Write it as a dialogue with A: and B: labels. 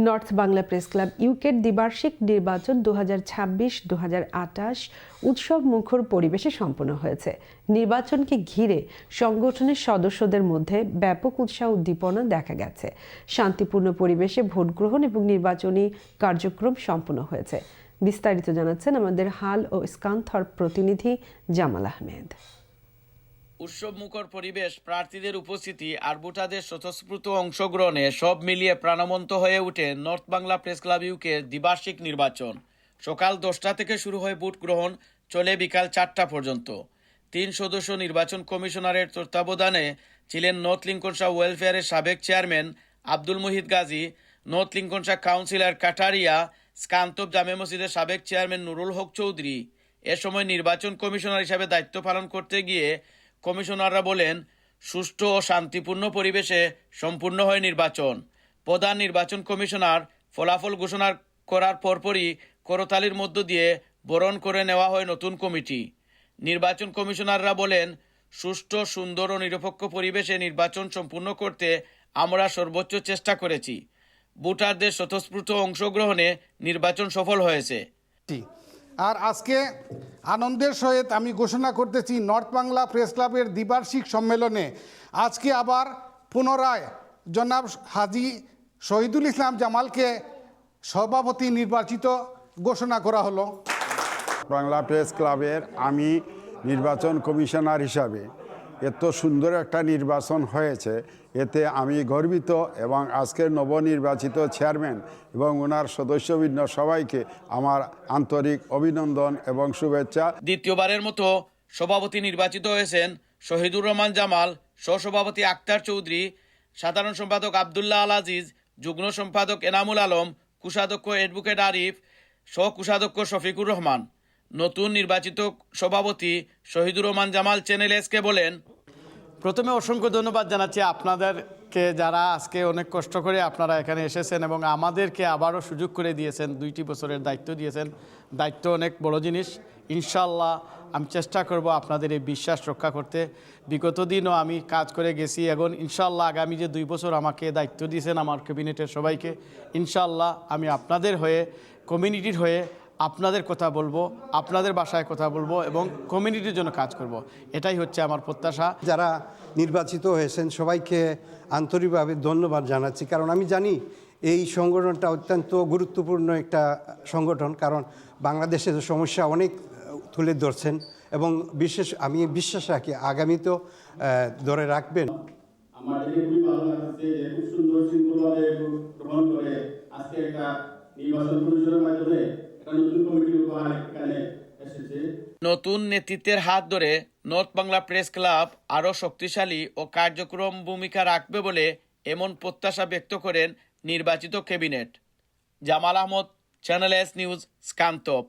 A: North Bangla press club ইউকের দ্বিবার্ষিক নির্বাচন 2026-2028 উৎসব মুখর পরিবেশে সম্পন্ন হয়েছে। নির্বাচনকে ঘিরে সংগঠনের সদস্যদের মধ্যে ব্যাপক উৎসাহ উদ্দীপনা দেখা গেছে। শান্তিপূর্ণ পরিবেশে ভোট গ্রহণ এবং নির্বাচনী কার্যক্রম সম্পন্ন হয়েছে। বিস্তারিত জানাচ্ছেন আমাদের হাল ও স্কান্থর প্রতিনিধি জামাল আহমেদ।
B: উৎসব মুখর পরিবেশ, প্রার্থীদের উপস্থিতি আর ভোটারদের স্বতঃস্ফূর্ত অংশগ্রহণে সব মিলিয়ে প্রাণবন্ত হয়ে ওঠে নর্থ বাংলা প্রেস ক্লাব ইউকের দ্বিবার্ষিক নির্বাচন। সকাল 10টা থেকে শুরু হয় ভোট গ্রহণ, চলে বিকাল 4টা পর্যন্ত। 3 সদস্য নির্বাচন কমিশনারের তত্ত্বাবধানে ছিলেন নর্থ লিঙ্কনশায়ার ওয়েলফেয়ারের সাবেক chairman Abdul Muhit Gazi, North Lincolnshire councillor Kataria, Scunthorpe জামে মসজিদের সাবেক চেয়ারম্যান নুরুল হক চৌধুরী। এ সময় নির্বাচন কমিশনার হিসাবে দায়িত্ব পালন করতে গিয়ে কমিশনাররা বলেন, সুষ্ঠু ও শান্তিপূর্ণ পরিবেশে সম্পূর্ণ হয় নির্বাচন। প্রধান নির্বাচন কমিশনার ফলাফল ঘোষণা করার পরপরই করতালির মধ্য দিয়ে বরণ করে নেওয়া হয় নতুন কমিটি। নির্বাচন কমিশনাররা বলেন, সুষ্ঠু, সুন্দর ও নিরপেক্ষ পরিবেশে নির্বাচন সম্পূর্ণ করতে আমরা সর্বোচ্চ চেষ্টা করেছি। ভোটারদের স্বতঃস্ফূর্ত অংশগ্রহণে নির্বাচন সফল হয়েছে।
C: আর আজকে আনন্দের সহিত আমি ঘোষণা করতেছি, নর্থ বাংলা প্রেস ক্লাবের দ্বিবার্ষিক সম্মেলনে আজকে আবার পুনরায় জনাব হাজী শহীদুল ইসলাম জামালকে সভাপতি নির্বাচিত ঘোষণা করা হলো।
D: বাংলা প্রেস ক্লাবের আমি নির্বাচন কমিশনার হিসাবে এত সুন্দর একটা নির্বাচন হয়েছে, এতে আমি গর্বিত এবং আজকের নবনির্বাচিত চেয়ারম্যান এবং ওনার সদস্যবৃন্দ সবাইকে আমার আন্তরিক অভিনন্দন এবং শুভেচ্ছা।
B: দ্বিতীয়বারের মতো সভাপতি নির্বাচিত হয়েছেন শহীদুর রহমান জামাল, সহসভাপতি আক্তার চৌধুরী, সাধারণ সম্পাদক আবদুল্লাহ আল আজিজ, যুগ্ম সম্পাদক এনামুল আলম, কোষাধ্যক্ষ অ্যাডভোকেট আরিফ, সহ-কোষাধ্যক্ষ শফিকুর রহমান। নতুন নির্বাচিত সভাপতি শহীদুর রহমান জামাল চ্যানেল এসকে বলেন,
E: প্রথমে অসংখ্য ধন্যবাদ জানাচ্ছি আপনাদেরকে, যারা আজকে অনেক কষ্ট করে আপনারা এখানে এসেছেন এবং আমাদেরকে আবারও সুযোগ করে দিয়েছেন, 2টি বছরের দায়িত্ব দিয়েছেন। দায়িত্ব অনেক বড় জিনিস। ইনশাআল্লাহ আমি চেষ্টা করব আপনাদের এই বিশ্বাস রক্ষা করতে। বিগত দিনও আমি কাজ করে গেছি, এখন ইনশাআল্লাহ আগামী যে 2 বছর আমাকে দায়িত্ব দিয়েছেন আমার ক্যাবিনেটের সবাইকে, ইনশাআল্লাহ আমি আপনাদের হয়ে, কমিউনিটির হয়ে আপনাদের কথা বলবো, আপনাদের বাসায় কথা বলবো এবং কমিউনিটির জন্য কাজ করব। এটাই হচ্ছে আমার প্রত্যাশা।
F: যারা নির্বাচিত হয়েছেন সবাইকে আন্তরিকভাবে ধন্যবাদ জানাচ্ছি, কারণ আমি জানি এই সংগঠনটা অত্যন্ত গুরুত্বপূর্ণ একটা সংগঠন, কারণ বাংলাদেশের সমস্যা অনেক তুলে ধরছেন এবং আমি বিশ্বাস রাখি আগামীতেও ধরে রাখবেন।
G: আমার খুবই ভালো লাগছে যে খুব সুন্দর শৃঙ্খলাভাবে গ্রহণ করে আজকে একটা নির্বাচন কমিশনের মাধ্যমে একটা নতুন কমিটি উপহার এখানে এসেছে।
B: নতুন নেতৃত্বের হাত ধরে নর্থ বাংলা প্রেস ক্লাব আরও শক্তিশালী ও কার্যক্রম ভূমিকা রাখবে বলে এমন প্রত্যাশা ব্যক্ত করেন নির্বাচিত cabinet. Jamal Ahmed, Channel S News, স্কান্তব।